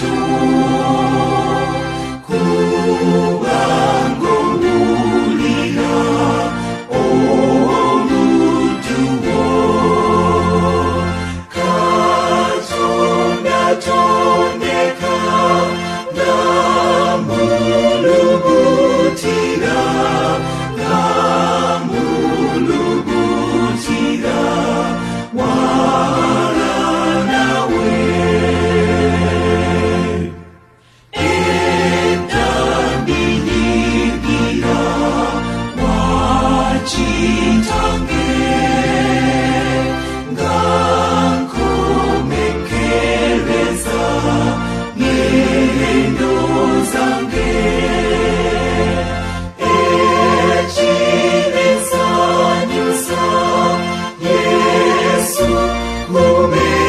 Okusula Mulumbe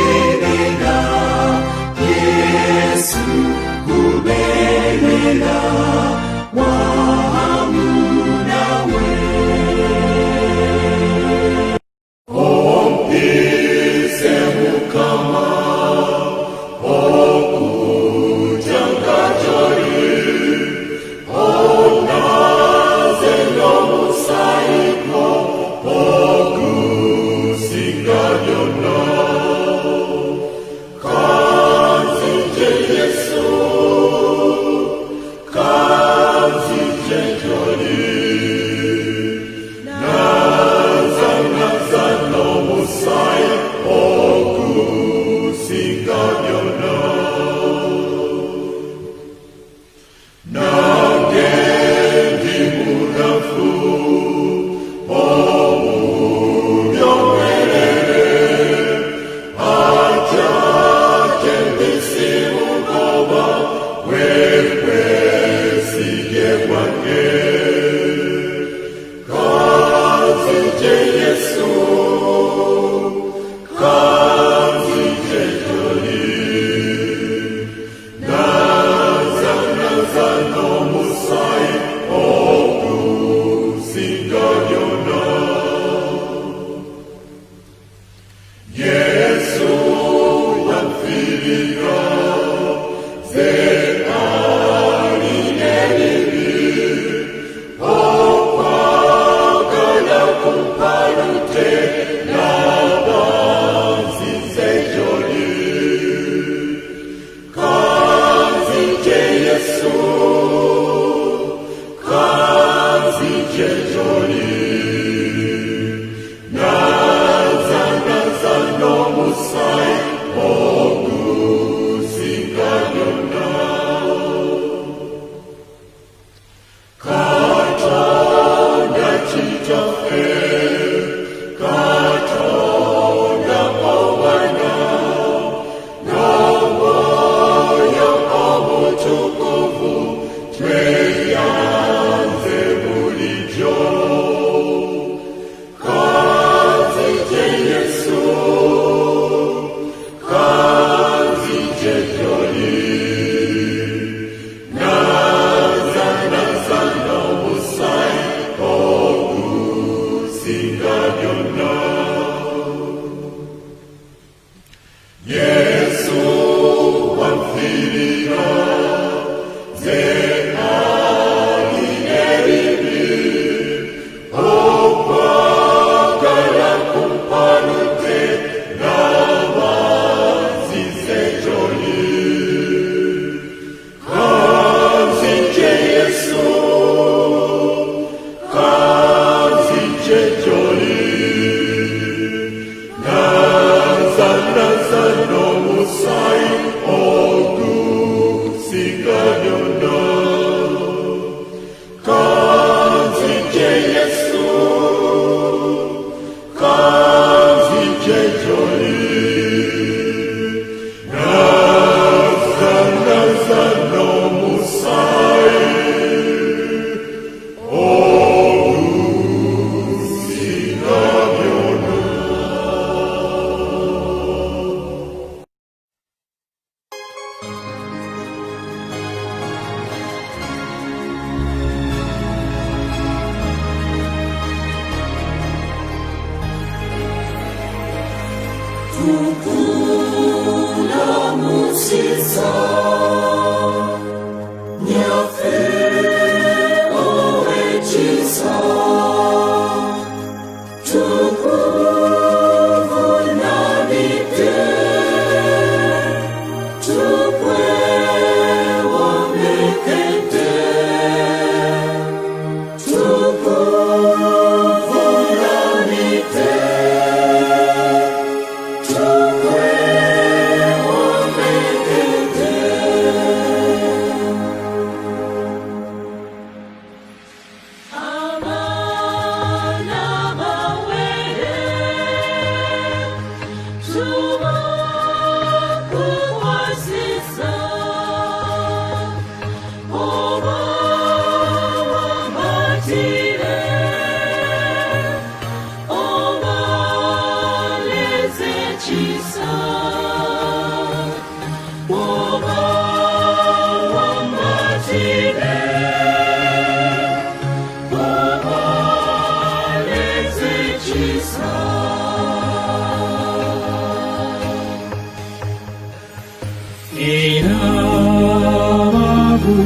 We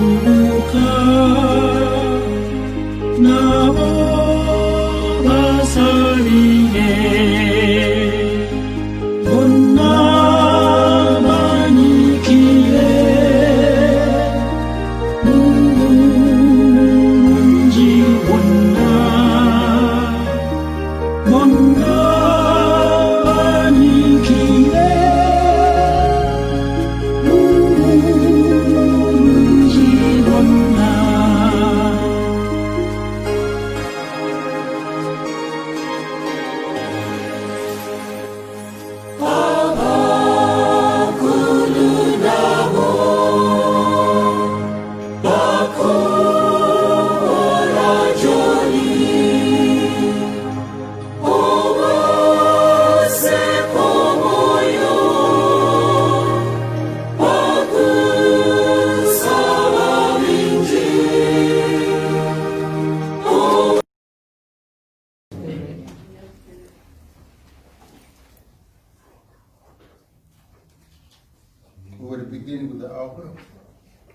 will begin with the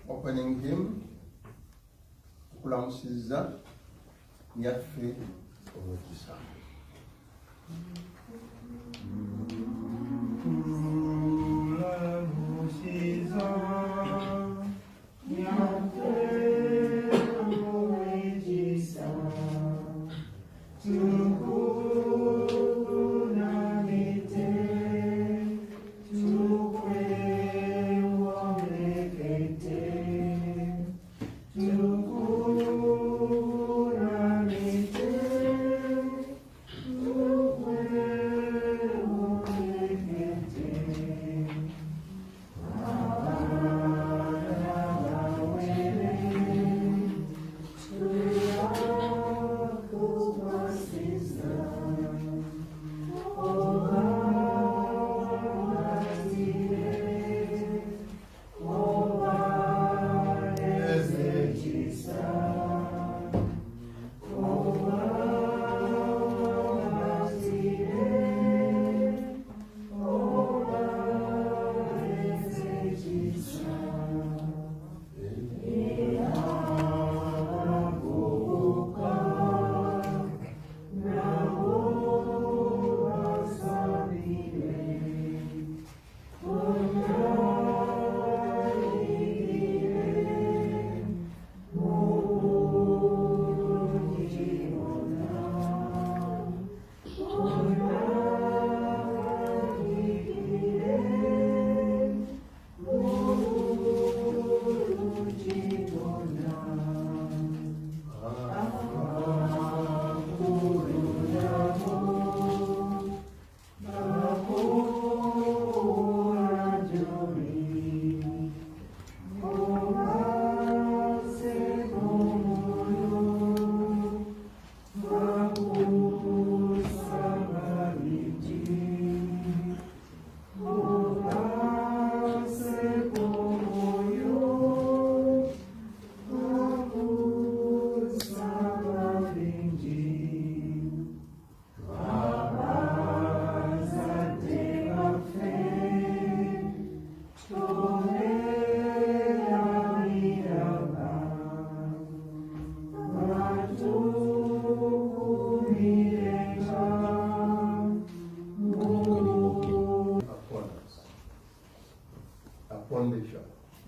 opening hymn, Okusula YAFFE.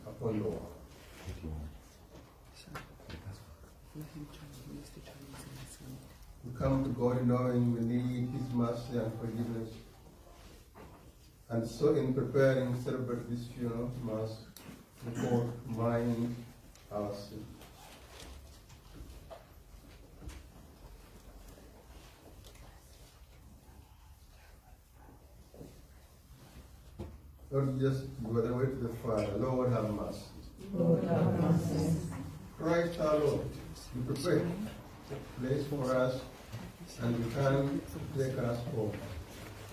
Upon the wall. We come to God knowing we need His mercy and forgiveness. And so in preparing to celebrate this funeral mass, we call to mind our sin. Lord, just go the way to the Father. Lord, have mercy. Lord, have mercy. Christ our Lord, you prepare a place for us, and you can take us home.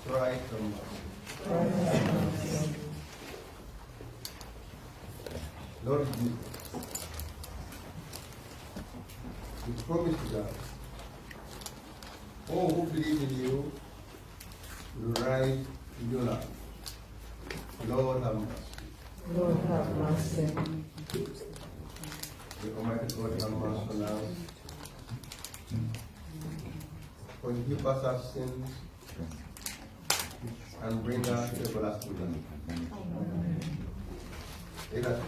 Christ have mercy. Christ have mercy. Lord Jesus, you promised us, all who believe in you will rise in your life. Lord have mercy. Lord, have mercy. The Almighty God have mercy on us. Forgive us our sins and bring us to everlasting life. Let us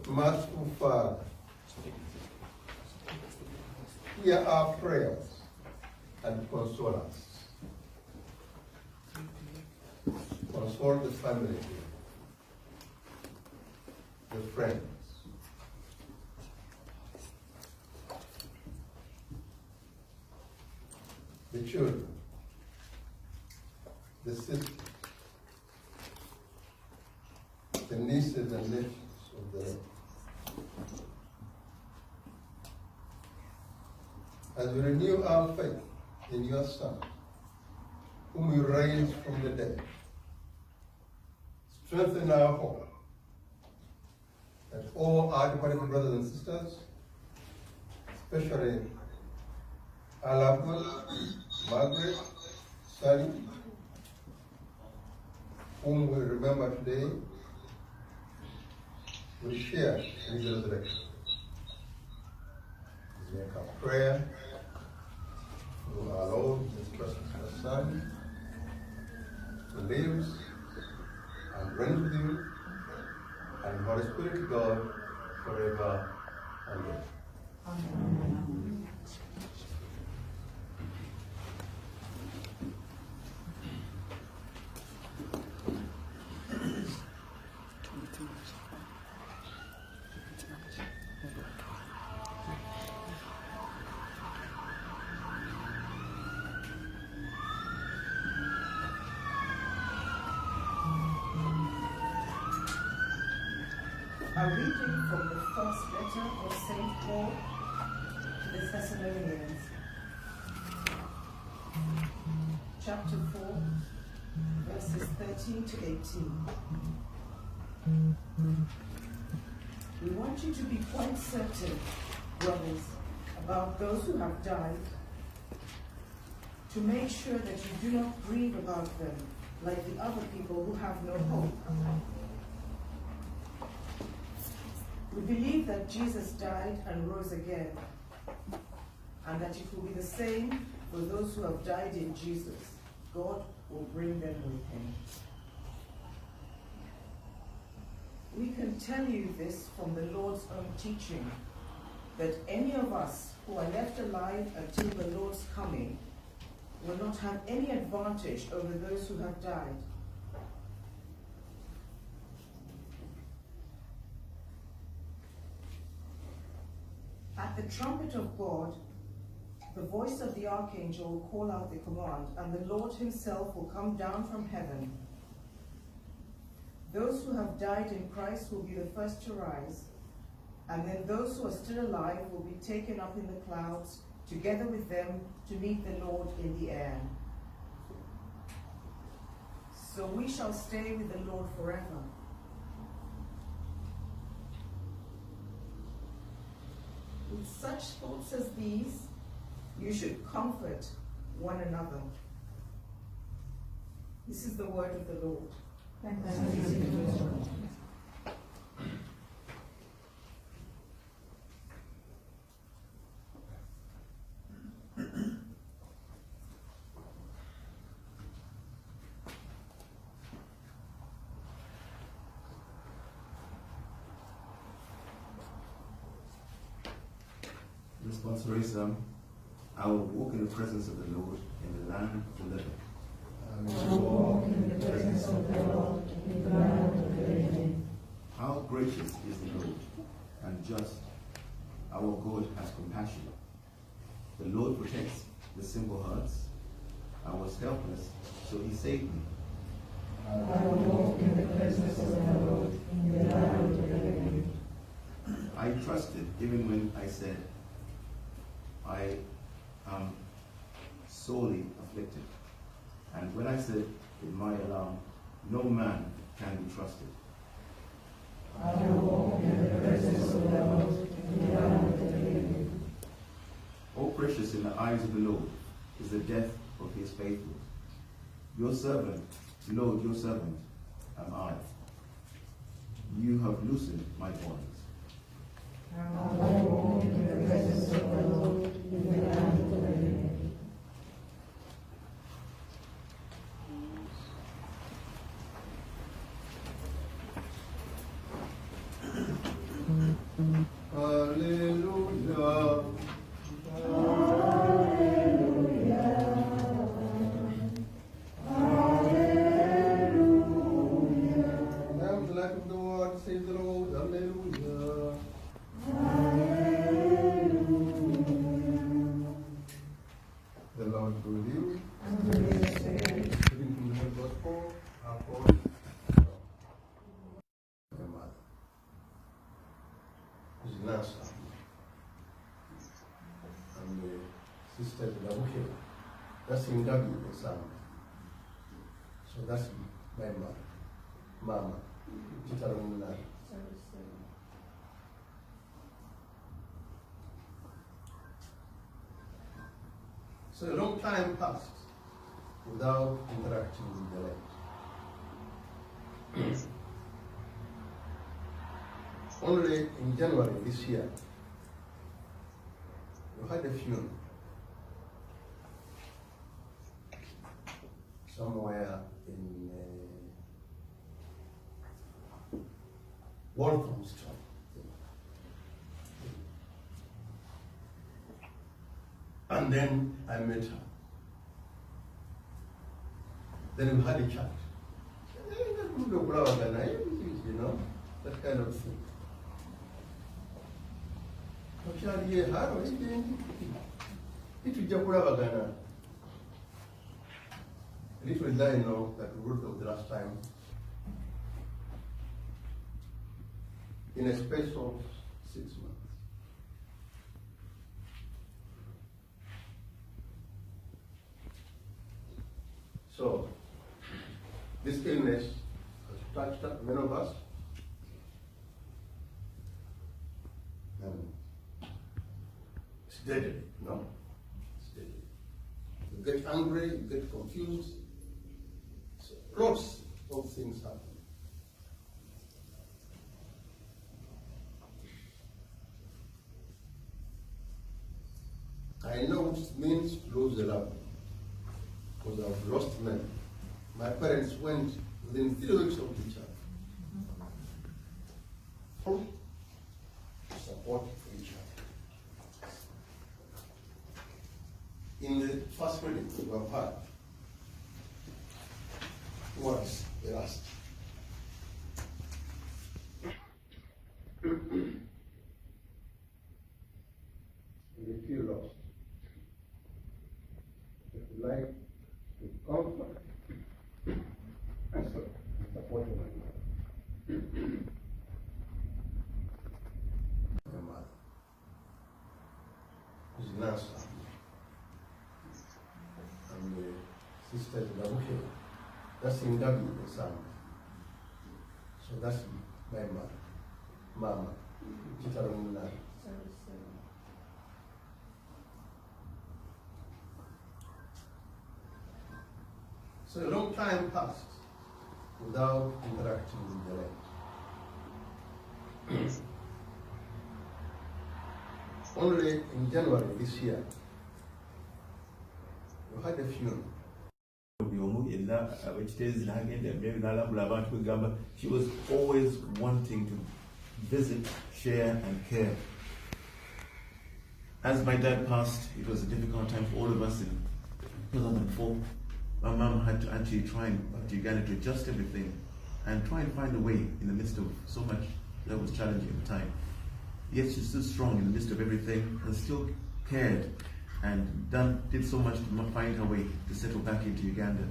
pray. Merciful Father, hear our prayers and console us. Console the family, the friends, the children, the sisters, the nieces and nephews of the as we renew our faith in your Son, whom you raised from the dead. Strengthen our hope that all our departed brothers and sisters, especially our loved one, Margaret Ssali, whom we remember today, will share in his resurrection. We make our prayer through our Lord Jesus Christ, our Son, who lives and reigns with you, and Holy Spirit, God, forever and ever. Amen. A reading from the first letter of St. Paul to the Thessalonians, chapter 4, verses 13 to 18. We want you to be quite certain, brothers, about those who have died, to make sure that you do not grieve about them like the other people who have no hope. We believe that Jesus died and rose again, and that it will be the same for those who have died in Jesus. God will bring them with him. We can tell you this from the Lord's own teaching, that any of us who are left alive until the Lord's coming will not have any advantage over those who have died. At the trumpet of God, the voice of the archangel will call out the command, and the Lord himself will come down from heaven. Those who have died in Christ will be the first to rise, and then those who are still alive will be taken up in the clouds, together with them to meet the Lord in the air. So we shall stay with the Lord forever. With such thoughts as these, you should comfort one another. This is the word of the Lord. Thanks be to God. Responsorism, I will walk in the presence of the Lord in the land of the living. I will walk in the presence of the Lord in the land of the living. How gracious is the Lord, and just. Our God has compassion. The Lord protects the simple hearts. I was helpless, so he saved me. I will walk in the presence of the Lord in the land of the living. I trusted even when I said, I am sorely afflicted. And when I said in my alarm, no man can be trusted. I will walk in the presence of the Lord in the land of the living. All precious in the eyes of the Lord is the death of his faithful. Your servant, Lord, your servant am I. you have loosened my bonds. I walk in the presence of the Lord in the land of the living. Hallelujah. I am the light of the world, says the Lord. Hallelujah. The Lord be with you. Reading from the Holy Gospel, our Lord, my mother, is Nasa, and the sister is Labuke. That's in Gabi, the son. So that's my mother, Mama, Chitarumuna. So a long time passed without interacting with the land. Only in January this year, we had a funeral somewhere in Walthamstow. And then I met her. Then we had a chat. You know, that kind of thing. Little did I know that we wrote of the last time in a space of 6 months. So, this illness has touched up many of us. And it's deadly, no? It's deadly. You get angry, you get confused. So, lots of things happen. I know what it means to lose a loved one, because I've lost men. My parents went within 3 weeks of each other. Full support for each other. In the first wedding we were part was the last. We feel lost. If you like to comfort and support one another. My mother is Nasa, and the sister is Labuke. That's in Gabi, the son. So that's my mother, Mama, Chitarumuna. So a long time passed without interacting with the land. Only in January this year, we had a funeral. She was always wanting to visit, share, and care. As my dad passed, it was a difficult time for all of us in 2004. My mom had to actually try and Uganda to adjust everything and try and find a way in the midst of so much that was challenging at the time. Yet she stood strong in the midst of everything and still cared and did so much to find her way to settle back into Uganda.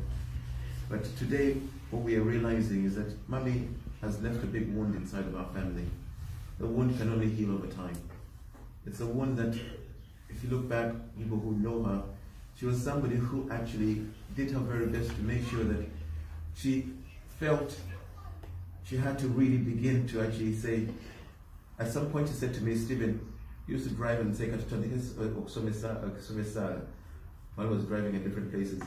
But today, what we are realizing is that Mommy has left a big wound inside of our family. The wound can only heal over time. It's a wound that, if you look back, people who know her, she was somebody who actually did her very best to make sure that she felt she had to really begin to actually say, at some point she said to me, Stephen, you used to drive and say, while I was driving at different places.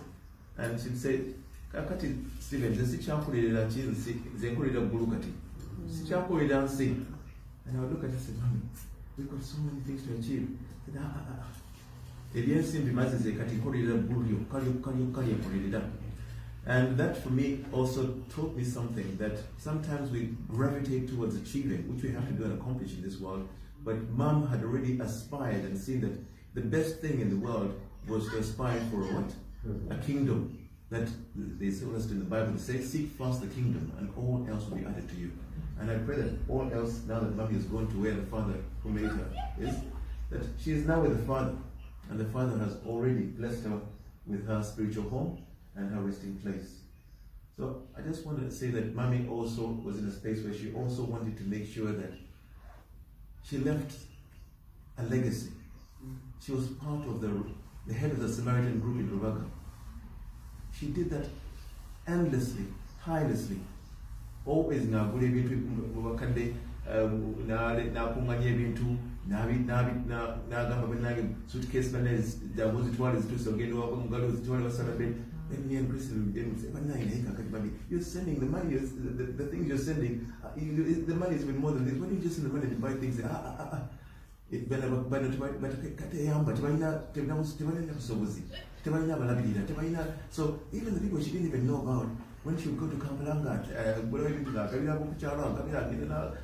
And she'd say, Kakati, Stephen, Sichapo dancing. And I would look at her and say, Mommy, we've got so many things to achieve. I said, and that for me also taught me something, that sometimes we gravitate towards achieving, which we have to do and accomplish in this world. But Mom had already aspired and seen that the best thing in the world was to aspire for what? A kingdom. That they say us in the Bible, they say, seek first the kingdom and all else will be added to you. And I pray that all else, now that Mommy has gone to where the Father who made her is, that she is now with the Father. And the Father has already blessed her with her spiritual home and her resting place. So I just wanted to say that Mommy also was in a space where she also wanted to make sure that she left a legacy. She was part of the head of the Samaritan group in Rubaga. She did that endlessly, tirelessly. Always na gule bintu wakande na kunganye bintu na gamba benage suitcase banez jabuzi twali zitu sogendo wako ngalo zitwali wasala ben. Then me and Chris say, you're sending the money, the things you're sending, the money is even more than this. Why don't you just send the money to buy things? So even the people she didn't even know about, when she would go to Kampalanga,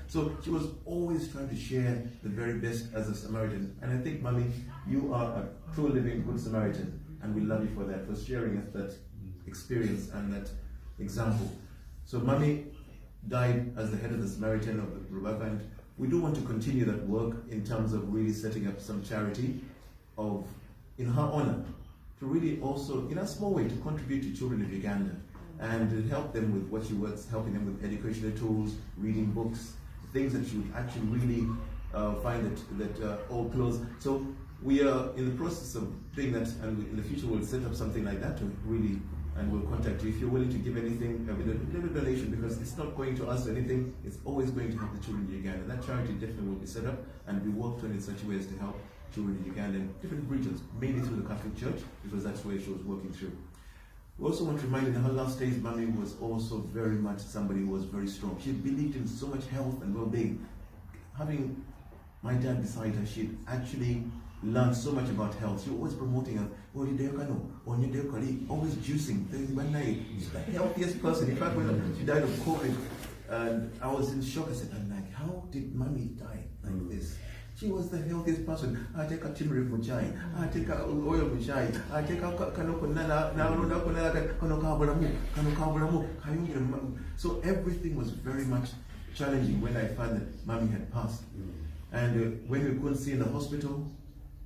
so she was always trying to share the very best as a Samaritan. And I think, Mommy, you are a true living good Samaritan. And we love you for that, for sharing us that experience and that example. So Mommy died as the head of the Samaritan of the Rubaga, and we do want to continue that work in terms of really setting up some charity in her honor, to really also, in a small way, to contribute to children of Uganda and to help them with what she was, helping them with educational tools, reading books, things that she would actually really find that all close. So we are in the process of doing that, and in the future we'll set up something like that to really, and we'll contact you if you're willing to give anything, a little donation, because it's not going to us or anything, it's always going to help the children in Uganda. That charity definitely will be set up and be worked on in such ways to help children in Uganda in different regions, mainly through the Catholic Church, because that's where she was working through. We also want to remind you, in her last days, Mommy was also very much somebody who was very strong. She believed in so much health and well-being. Having my dad beside her, she actually learned so much about health. She was always promoting her, always juicing. She's the healthiest person. In fact, when she died of COVID, and I was in shock, I said, how did Mommy die like this? She was the healthiest person. I take a turmeric for chai, I take a oil for chai, I take a so everything was very much challenging when I found that Mommy had passed. And when we couldn't see in the hospital,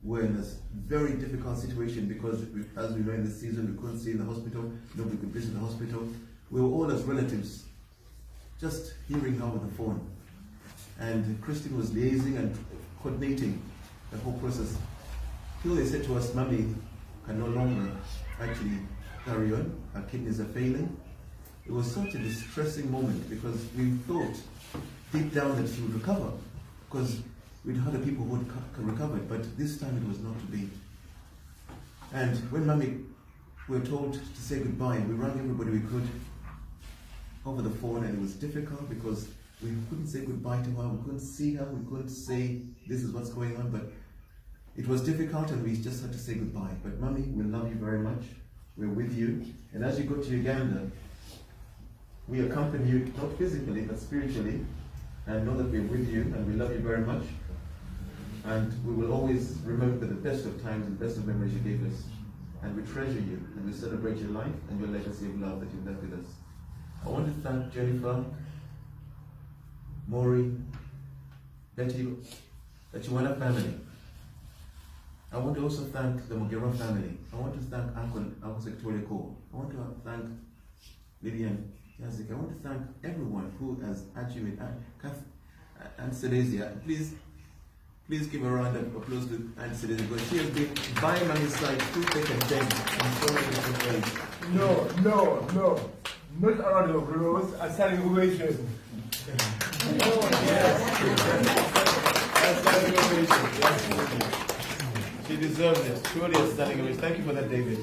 we're in a very difficult situation because, as we know, in the season, we couldn't see in the hospital, nobody could visit the hospital. We were all as relatives, just hearing her over the phone. And Christine was liaising and coordinating the whole process. Till they said to us, Mommy can no longer actually carry on, her kidneys are failing. It was such a distressing moment because we thought deep down that she would recover, because we'd heard of people who had recovered, but this time it was not to be. And when Mommy were told to say goodbye, we rang everybody we could over the phone, and it was difficult because we couldn't say goodbye to her, we couldn't see her, we couldn't say this is what's going on, but it was difficult and we just had to say goodbye. But Mommy, we love you very much, we're with you, and as you go to Uganda, we accompany you, not physically, but spiritually, and know that we're with you, and we love you very much. And we will always remember the best of times and best of memories you gave us. And we treasure you, and we celebrate your life and your legacy of love that you've left with us. I want to thank Jennifer, Maury, Betty, the Chiwana family. I want to also thank the Mogera family. I want to thank Uncle Secretary Cole. I want to thank Lillian Yazik. I want to thank everyone who has actually, and Ceresia. Please give a round of applause to Aunt Ceresia, because she has been by my side through thick and thin in so many different ways. No. Not a round of applause, a standing ovation. Oh, yes. That's standing ovation. She deserves it. Truly a standing ovation. Thank you for that, David.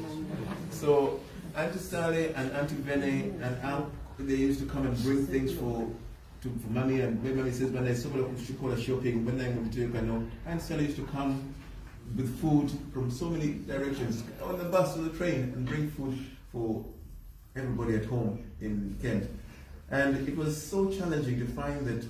So, Auntie Ssali and Auntie Vene and Al, they used to come and bring things for for mommy, and when mommy says, when there's so much shopping, when I'm going to take, I know, and Ssali used to come with food from so many directions, on the bus or the train, and bring food for everybody at home in Kent. And it was so challenging to find that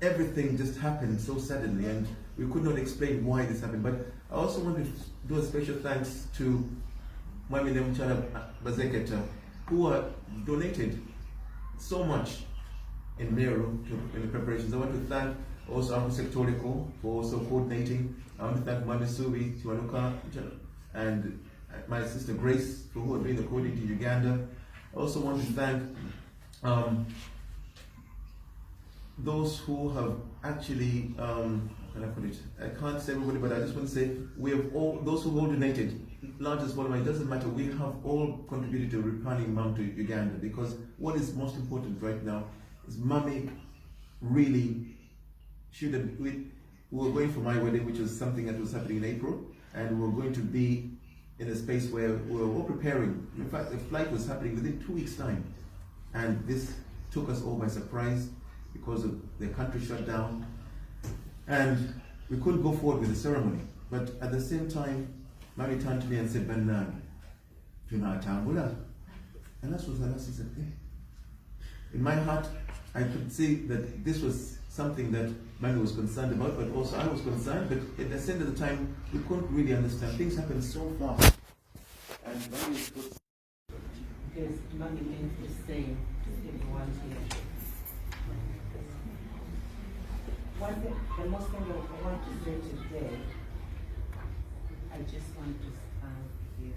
everything just happened so suddenly, and we could not explain why this happened. But I also want to do a special thanks to Mwami Nemchana Bazeketa, who donated so much in Meru in the preparations. I want to thank also Uncle Sectorico for also coordinating. I want to thank Mami Subi, Tiwanuka, and my sister Grace for who are doing the coordinating in Uganda. I also want to thank those who have actually, how can I put it? I can't say everybody, but I just want to say we have all, those who all donated, large as small, it doesn't matter, we have all contributed to returning Mom to Uganda, because what is most important right now is Mommy really should have, we were going for my wedding, which was something that was happening in April, and we were going to be in a space where we were all preparing. In fact, the flight was happening within 2 weeks' time, and this took us all by surprise because of the country shut down, and we couldn't go forward with the ceremony. But at the same time, Mommy turned to me and said, "Banan, tunatambula," and that's what I said. In my heart, I could see that this was something that Mommy was concerned about, but also I was concerned. But at the end of the time, we couldn't really understand. Things happened so fast, and Mommy was. Because Mommy meant the same to everyone here. The most thing that I want to say today, I just want to thank you.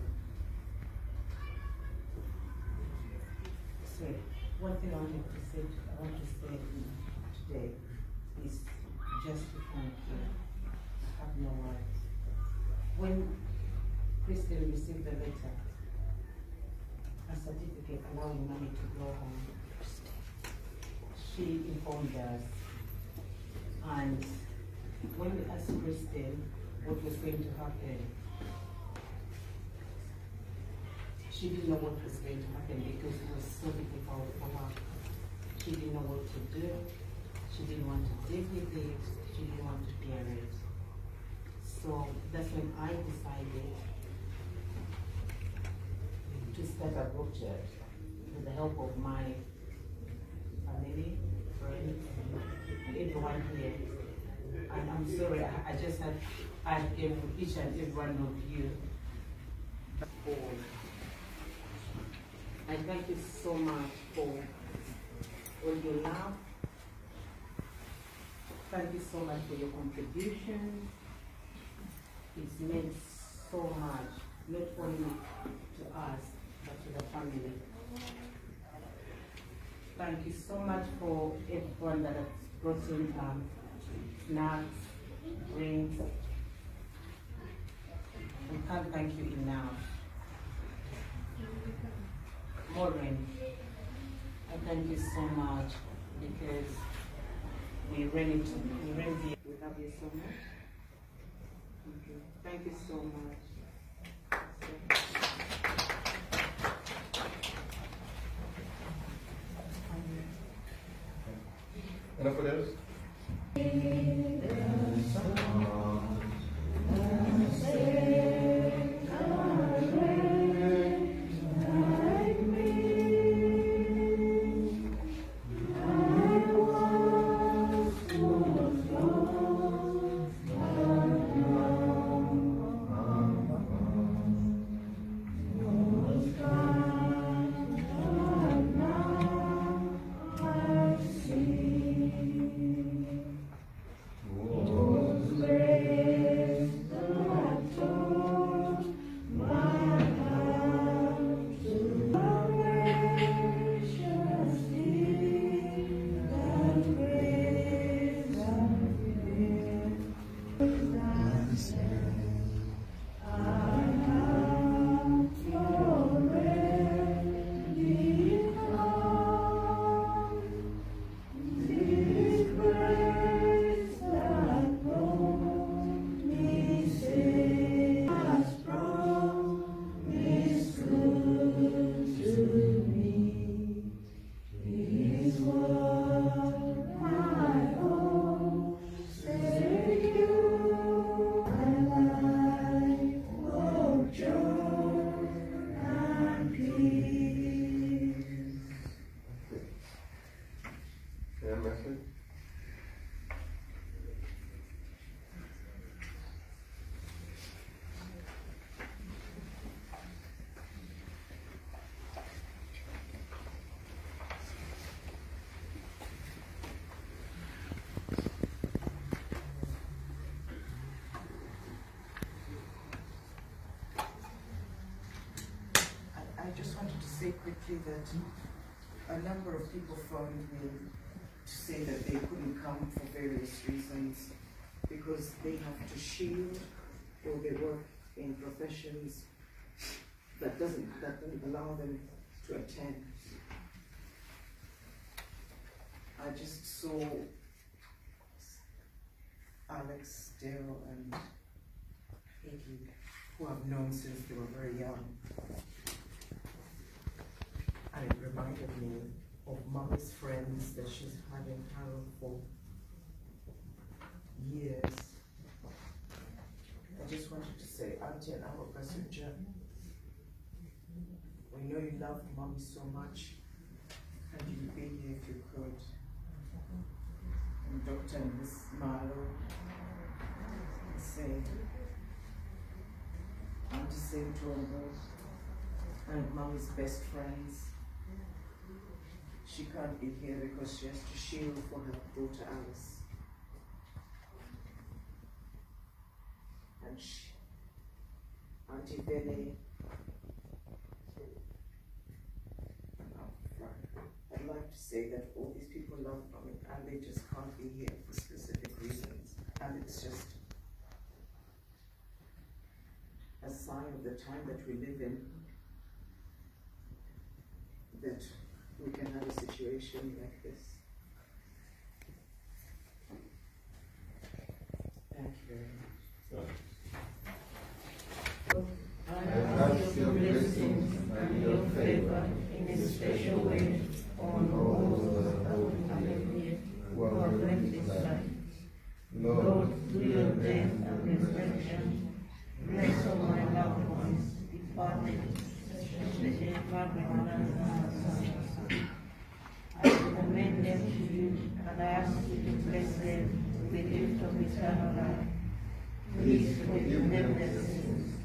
So, one thing I want to say today is just to thank you. I have no words. When Kristen received the letter, a certificate allowing Mommy to go home, she informed us. And when we asked Kristen what was going to happen, she didn't know what was going to happen because it was so difficult for her. She didn't know what to do. She didn't want to deal with it. She didn't want to bear it. So that's when I decided to start a book church with the help of my family, friends, everyone here. And I'm sorry, I just had each and every one of you. I thank you so much for all your love. Thank you so much for your contribution. It's meant so much, not only to us, but to the family. Thank you so much for everyone that has brought in snacks, drinks. We can't thank you enough. Maureen, I thank you so much because we ran the. We love you so much. Thank you so much. Enough of those? say quickly that a number of people phoned me to say that they couldn't come for various reasons because they have to shield or they work in professions that doesn't allow them to attend. I just saw Alex, Dale, and Iggy, who I've known since they were very young. And it reminded me of Mommy's friends that she's had in Harrow for years. I just wanted to say, Auntie and our passenger, we know you loved Mommy so much, and you'd be here if you could. And Dr. and Miss Marlowe say, Auntie St. Albert, and Mommy's best friends. She can't be here because she has to shield for her daughter Alice. And Auntie Benny, I'd like to say that all these people love Mommy and they just can't be here for specific reasons. And it's just a sign of the time that we live in, that we can have a situation like this. Thank you very much. I ask your blessings and your favor in a special way on all those who have left this life. Lord, through your death and resurrection, bless all my loved ones, departed, especially Margaret Ssali. I commend them to you and I ask you to bless them with the gift of eternal life. Please forgive them their sins.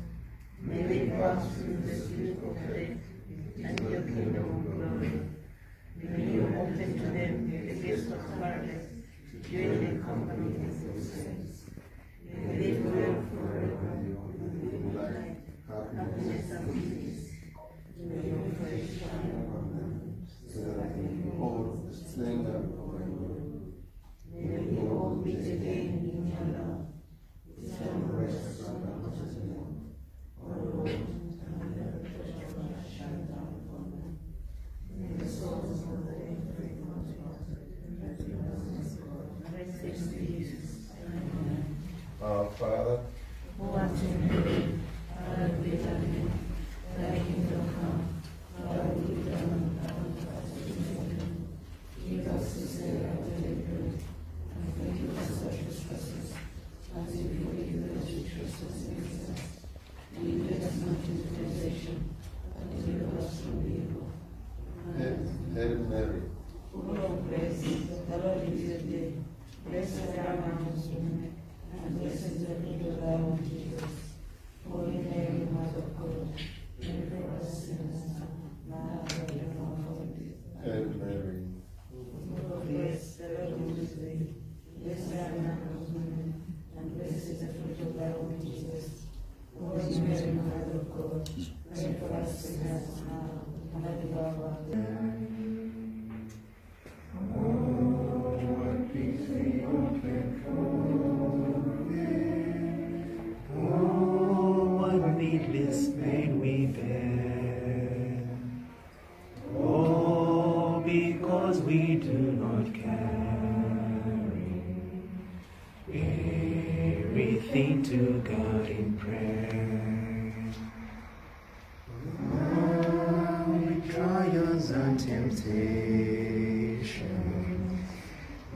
May they pass through the sleep of death and your kingdom of glory. May you open to them the gates of paradise, join their company with your saints. May they dwell forever in light, happiness and peace. May your face shine upon them, so that they behold the splendor of your glory. May we all meet again in your love. Eternal rest unto them. O Lord, and let the treasure of life shine down upon them. May the souls of the faithful rest in peace. Amen. Our Father, Who art in heaven, hallowed be thy name. Thy kingdom come, thy will be done on earth as it is in heaven. Give us this day our daily bread, and forgive us our trespasses, as we forgive those who trespass against us. Lead us not into temptation, but deliver us from evil. Hail Mary, Full of grace, the Lord is with thee. Blessed art thou amongst women, and blessed is the fruit of thy womb, Jesus. Holy Mary, Mother of God, pray for us sinners, now and at the hour of our death. Hail Mary, Full of grace, the Lord is with thee. Blessed art thou amongst women, and blessed is the fruit of thy womb, Jesus. Holy Mary, Mother of God, pray for us sinners, now and at the hour of our death. Needless pain we bear. Oh, because we do not carry everything to God in prayer. Oh, with trials and temptations,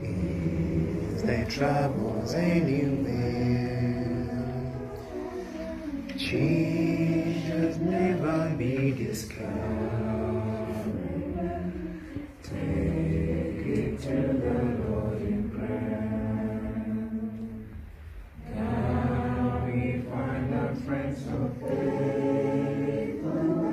is there troubles anywhere? Jesus, never be discouraged. Take it to the Lord in prayer. Can we find our friends of faith who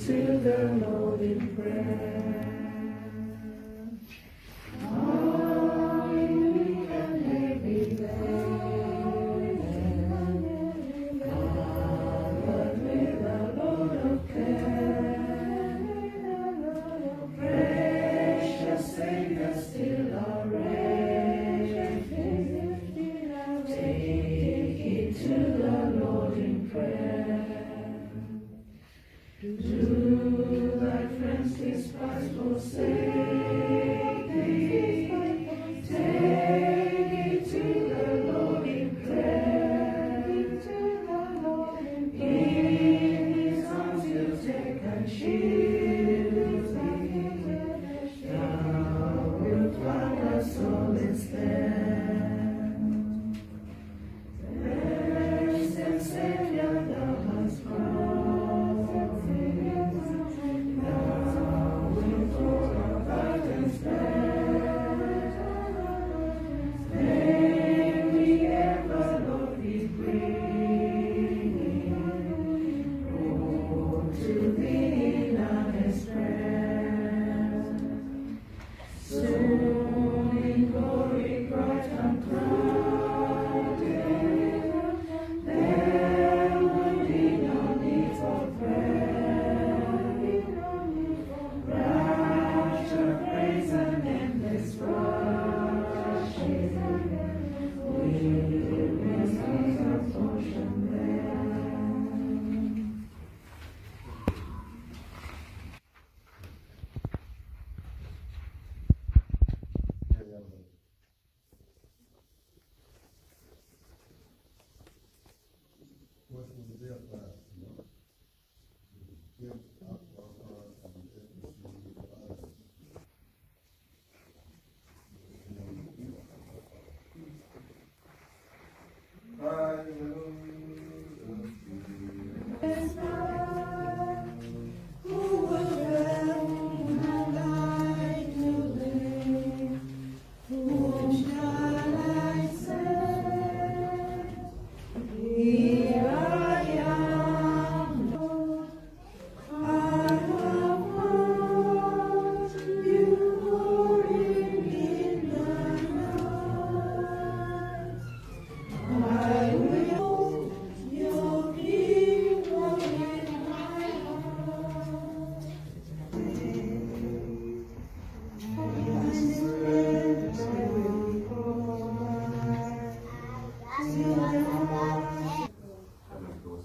to the Lord in prayer. Hallelujah, and every day. Covered with a load of care. Precious Savior, still our refuge. Take it to the Lord in prayer. Do thy friends despise, forsake thee? Take it to the Lord in prayer. In his arms he'll take and shield thee. Thou wilt find a solid stand. Blessed Savior, thou hast brought.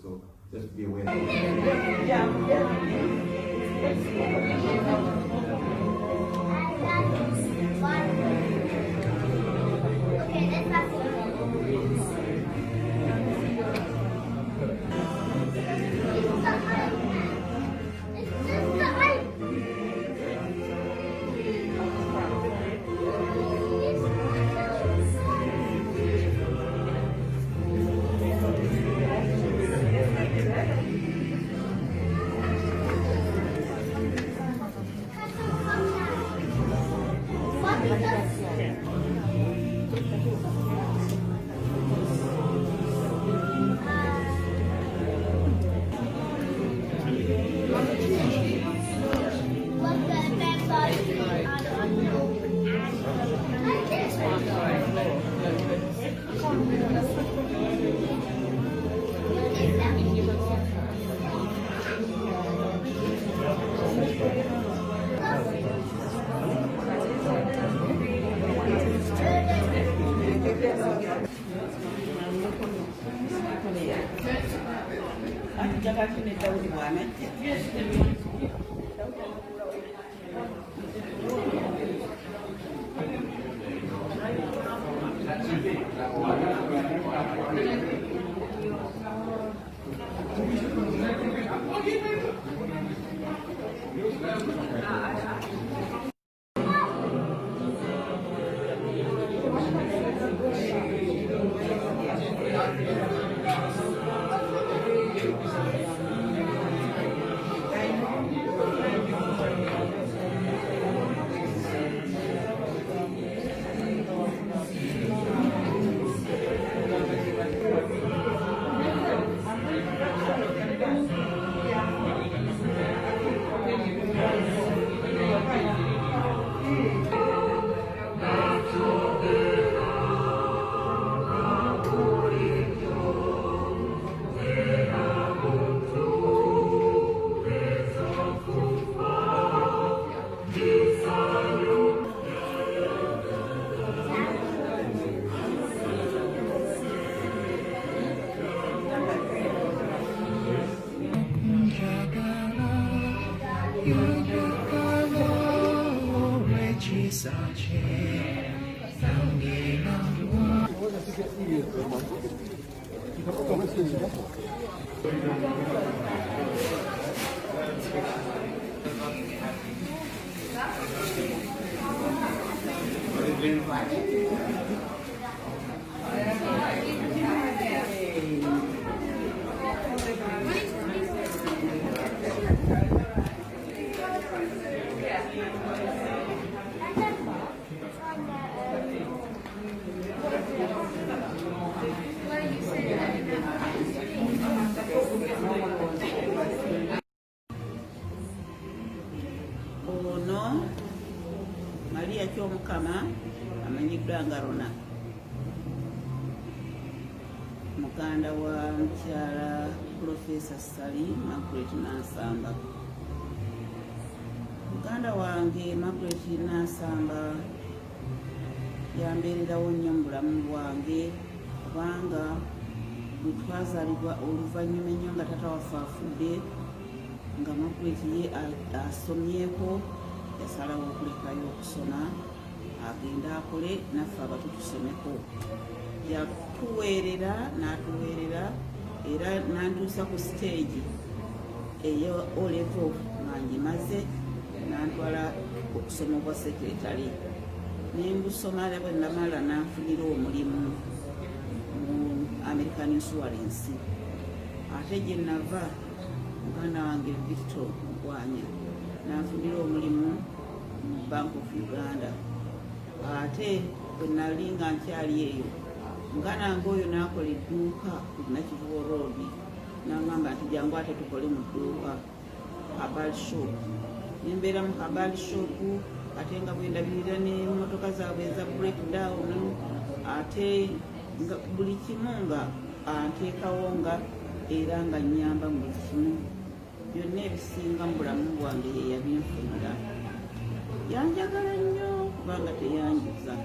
So just be aware. Ono Maria Kyomukama amanyiddwa nga Rona, muganda wa mukyala Profesa Ssali Margaret Nansamba. Muganda wange Margaret Nansamba yambeererawo nnyo mu bulamu bwange, kubanga bwe twazaalibwa oluvannyuma ennyo nga tata waffe afudde, nga Margaret ye asomyeko, yasalawo okulekayo okusoma agenda akole naffe abato tusomeko. Yatuweerera n'atuweerera era nantuusa ku stage eyo O-level nga ngimaze, nantwala okusoma obwa secretary nembusoma bwe namala nanfunira omulimu mu American Insurance. Ate gye nava muganda wange Victor Mugwanya nanfunira omulimu mu Bank of Uganda. Ate bwe nali nga nkyali eyo muganda wange oyo n'akola edduuka ku Nakivubo Road, n'angamba nti jangu ate tukole mu dduuka Herbal Shop. Nembeera mu Herbal Shop, ate nga bwendabirira n'emmotoka zaabwe eza breakdown, ate nga buli kimu nga anteekawo nga era nga nnyamba mu buli kimu. Byonna ebisinga mu bulamu bwange ye yabinfunira. Yanjagala nnyo kubanga teyanjuza.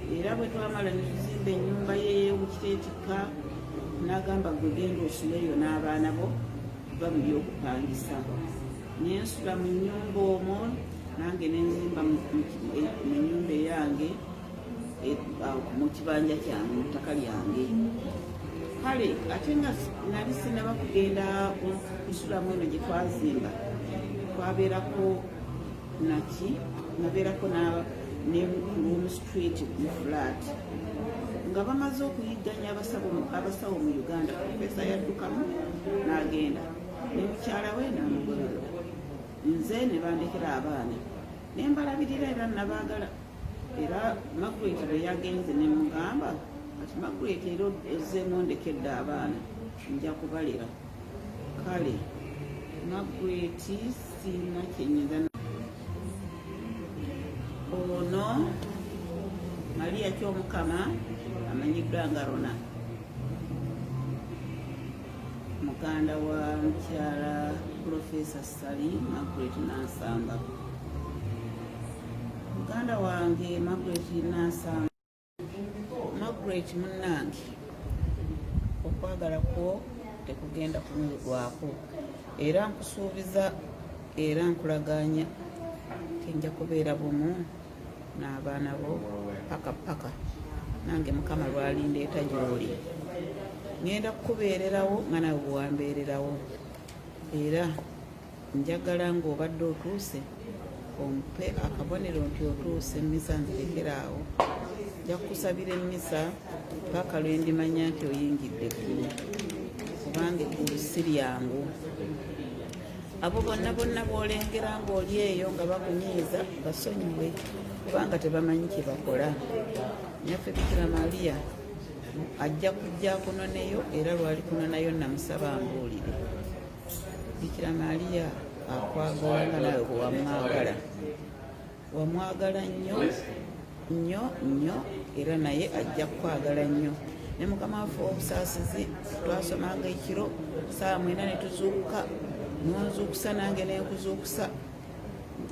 Era bwe twamala ne tuzimba ennyumba ye ey'obukiteetikka, n'agamba gwe genda osuleyo n'abaana bo ba mu by'okupangisa. Nensula mu nnyumba omwo, nange nenzimba mu nnyumba eyange mu kibanja kyange, mu ttaka lyange. Kale ate nga nali sinaba kugenda kusulamu eno gye twazimba, twabeerako nabeerako ne Room Street mu flat, nga bamaze okuyigganya abasawo mu Uganda. Profesa yaddukamu n'agenda ne mukyala we n'amugoberera, nze ne bandekera abaana ne mbalabirira era nabaagala. Era Margaret bwe yagenze ne mugamba ati Margaret era ozzeemu ondekedde abaana nja kubalira. Kale Margaret sirina kyenyiza. Ono Maria Kyomukama amanyiddwa nga Rona, muganda wa mukyala Profesa Ssali Margaret Nansamba. Muganda wange Margaret Nansamba, Margaret munnange, okwagala kwo tekugenda kunyulwako, era nkusuubiza era nkulaganya tinja kubeera bumu n'abaana bo paka nange Mukama lwalindeeta gy'oli. Ngenda kukubeererawo nga nawe bwewambeererawo, era njagala ng'obadde otuuse ompe akabonero nti otuuse. Emmisa nzirekeraawo, nja kukusabira emmisa paka lwe ndimanya nti oyingidde eggulu, kubanga eggulu si lyangu. Abo bonna b'olengera ng'oli eyo nga bakunyiiza basonyiwe, kubanga tebamanyi kye bakola. Nyaffe Bikira Maria ajja kujja akunoneyo, era lwali kunonayo namusaba ambuulire. Bikira Maria akwagala nga nawe bwe wamwagala. Wamwagala nnyo nnyo nnyo, era naye ajja kukwagala nnyo. Ne Mukama waffe obusaasizi twasomanga ekiro saa 4 ne tuzuukuka, nonzuukusa nange nenkuzuukusa.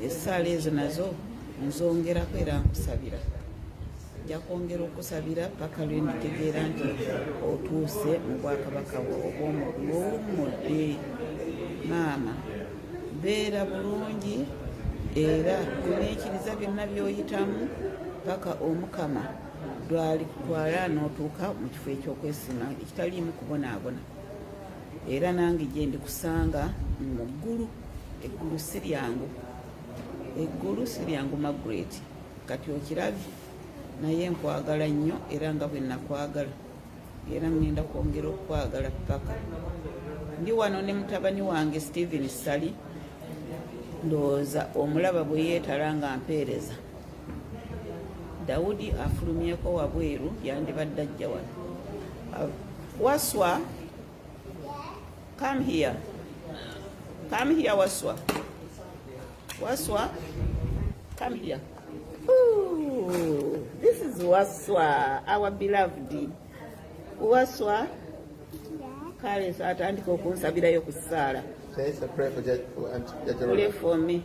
Essaala ezo nazo nzongerako era nkusabira. Nja kwongera okusabira paka lwe nditegeera nti otuuse mu bwakabaka obw'omuggulu owummudde. Maama beera bulungi era n'ekiriza byonna by'oyitamu paka omukama lwalitwala n'otuuka mu kifo ekyokwesiima ekitaliimu kubonaabona. Era nange gye ndikusanga mu ggulu, eggulu si lyangu Margaret, kati okirabye naye nkwagala nnyo era nga bwe nakwagala era ngenda kwongera okwagala paka. Ndi wano ne mutabani wange Stephen Ssali, ndowooza omulaba bwe yeetala nga mpeereza. Dawudi afulumyeko wabweru yandibadde ajja wano. Waswa, come here. Come here, Waswa. Waswa, come here. Ooh, this is Waswa, our beloved. Waswa, kale atandika okunsabirayo ku ssaala. Say a prayer for Judge Pray for me.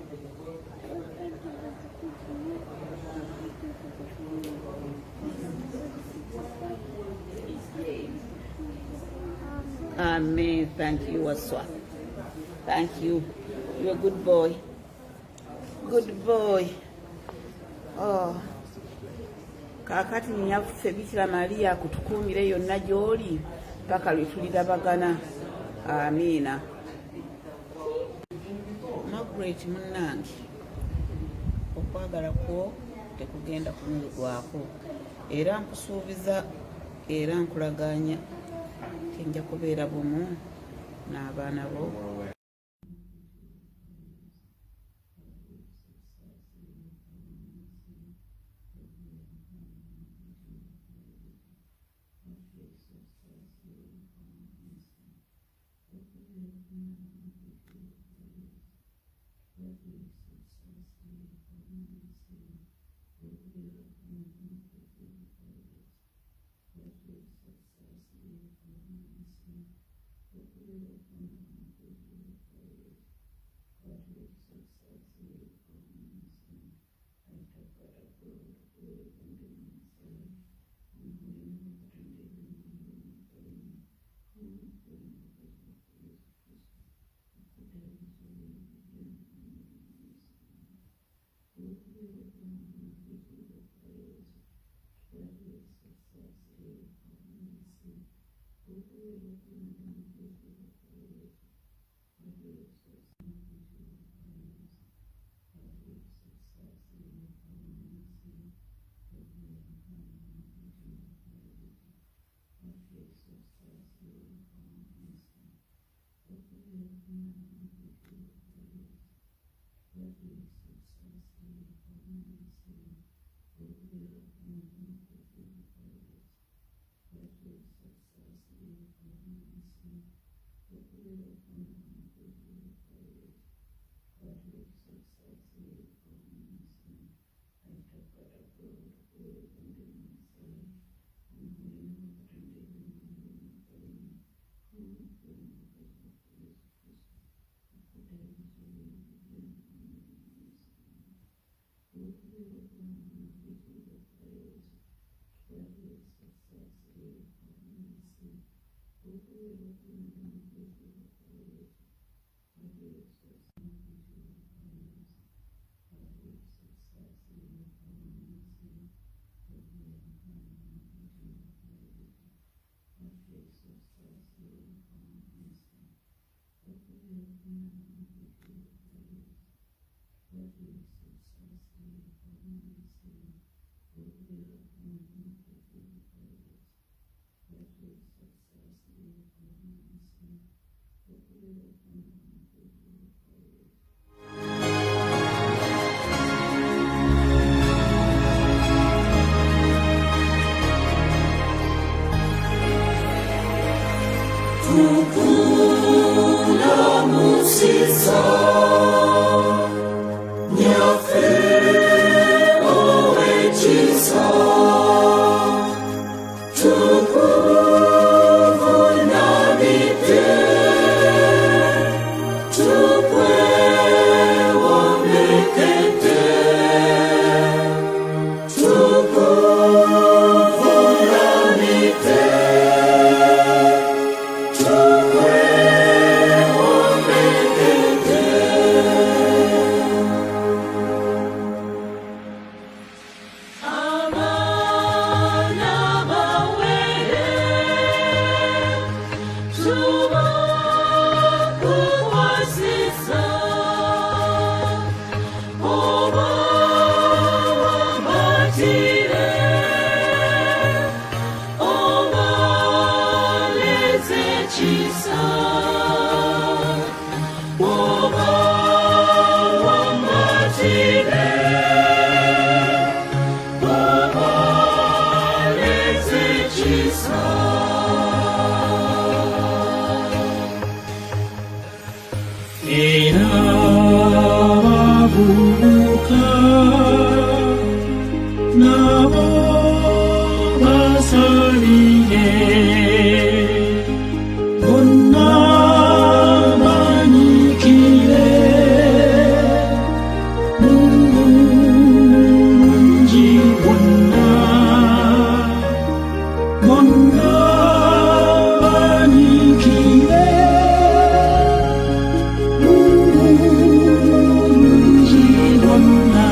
Amen. Thank you, Waswa. Thank you. You're a good boy. Good boy. Oh. Kakati nyaffe Bikira Maria kutukuumire yonna gy'oli paka lwe tulirabagana. Amiina. Margaret munnange, okwagala kwo tekugenda kunyigwako era nkusuubiza era nkulagaanya tinja kubeera bumu n'abaana bo. Tukufu na mite era bavubuka nabo basalire bonna banyikire mulungi bonna bonna banyikire mulungi bonna.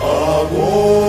Amor.